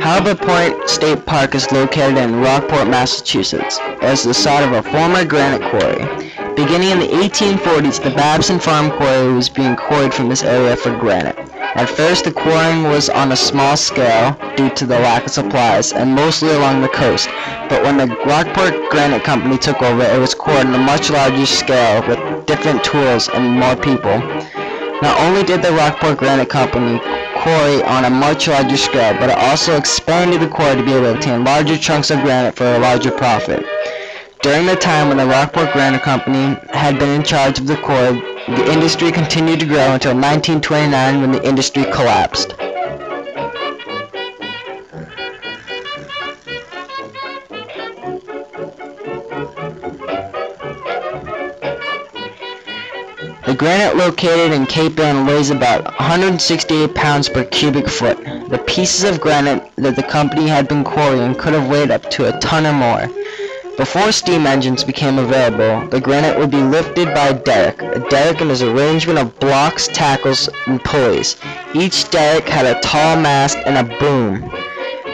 Halibut Point State Park is located in Rockport, Massachusetts. It is the site of a former granite quarry. Beginning in the 1840s, the Babson Farm Quarry was being quarried from this area for granite. At first, the quarrying was on a small scale due to the lack of supplies, and mostly along the coast. But when the Rockport Granite Company took over, it was quarried on a much larger scale with different tools and more people. Not only did the Rockport Granite Company quarry on a much larger scale, but it also expanded the quarry to be able to obtain larger chunks of granite for a larger profit. During the time when the Rockport Granite Company had been in charge of the quarry, the industry continued to grow until 1929 when the industry collapsed. The granite located in Cape Ann weighs about 168 pounds per cubic foot. The pieces of granite that the company had been quarrying could have weighed up to a ton or more. Before steam engines became available, the granite would be lifted by a derrick. A derrick is an arrangement of blocks, tackles, and pulleys. Each derrick had a tall mast and a boom.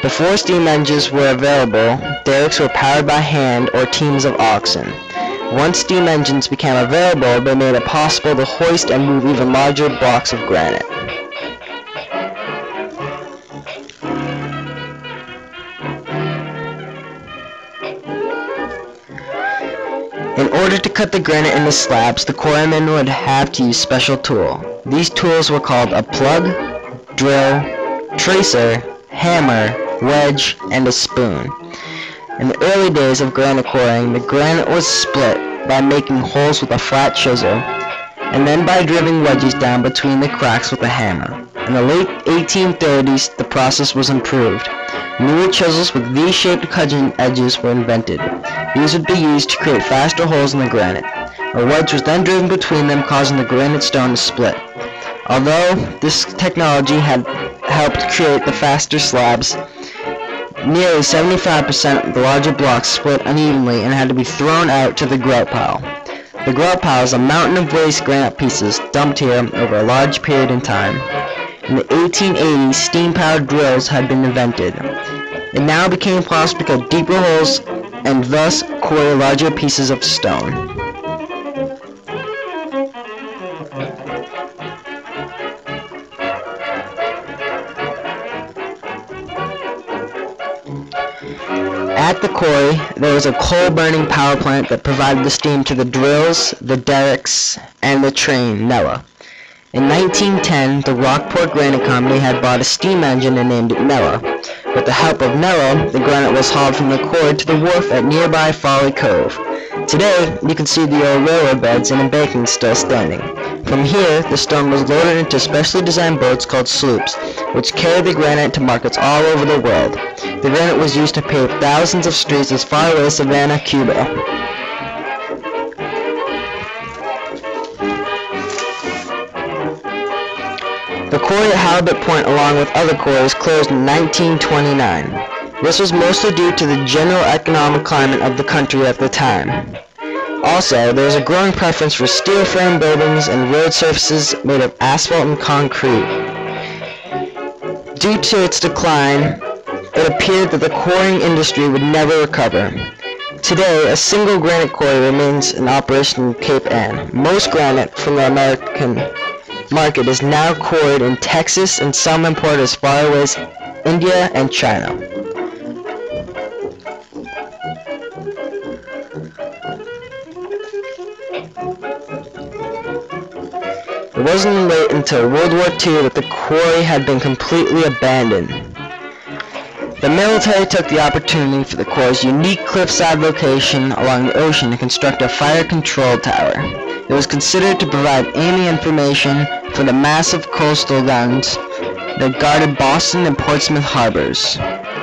Before steam engines were available, derricks were powered by hand or teams of oxen. Once steam engines became available, they made it possible to hoist and move even larger blocks of granite. In order to cut the granite into slabs, the quarrymen would have to use special tools. These tools were called a plug, drill, tracer, hammer, wedge, and a spoon. In the early days of granite quarrying, the granite was split by making holes with a flat chisel, and then by driving wedges down between the cracks with a hammer. In the late 1830s, the process was improved. Newer chisels with V-shaped cutting edges were invented. These would be used to create faster holes in the granite. A wedge was then driven between them, causing the granite stone to split. Although this technology had helped create the faster slabs, nearly 75% of the larger blocks split unevenly and had to be thrown out to the grout pile. The grout pile is a mountain of waste granite pieces dumped here over a large period in time. In the 1880s, steam-powered drills had been invented. It now became possible to cut deeper holes and thus quarry larger pieces of stone. At the quarry, there was a coal-burning power plant that provided the steam to the drills, the derricks, and the train, Nella. In 1910, the Rockport Granite Company had bought a steam engine and named it Nella. With the help of Nella, the granite was hauled from the quarry to the wharf at nearby Folly Cove. Today, you can see the old railroad beds and embankments still standing. From here, the stone was loaded into specially designed boats called sloops, which carried the granite to markets all over the world. The granite was used to pave thousands of streets as far away as Savannah, Cuba. The quarry at Halibut Point, along with other quarries, closed in 1929. This was mostly due to the general economic climate of the country at the time. Also, there was a growing preference for steel frame buildings and road surfaces made of asphalt and concrete. Due to its decline, it appeared that the quarrying industry would never recover. Today, a single granite quarry remains in operation in Cape Ann. Most granite from the American market is now quarried in Texas, and some imported as far away as India and China. It wasn't late until World War II that the quarry had been completely abandoned. The military took the opportunity for the quarry's unique cliffside location along the ocean to construct a fire control tower. It was considered to provide aiming information for the massive coastal guns that guarded Boston and Portsmouth harbors.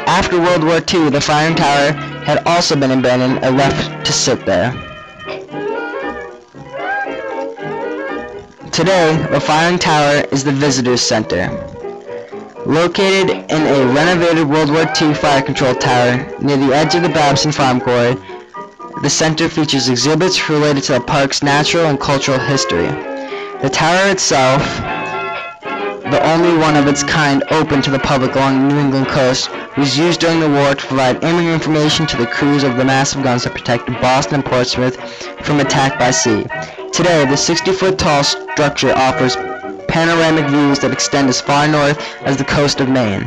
After World War II, the firing tower had also been abandoned and left to sit there. Today, the firing tower is the Visitors Center. Located in a renovated World War II fire control tower near the edge of the Babson Farm Quarry, the center features exhibits related to the park's natural and cultural history. The tower itself the only one of its kind open to the public along the New England coast, was used during the war to provide imaging information to the crews of the massive guns that protected Boston and Portsmouth from attack by sea. Today, the 60-foot tall structure offers panoramic views that extend as far north as the coast of Maine.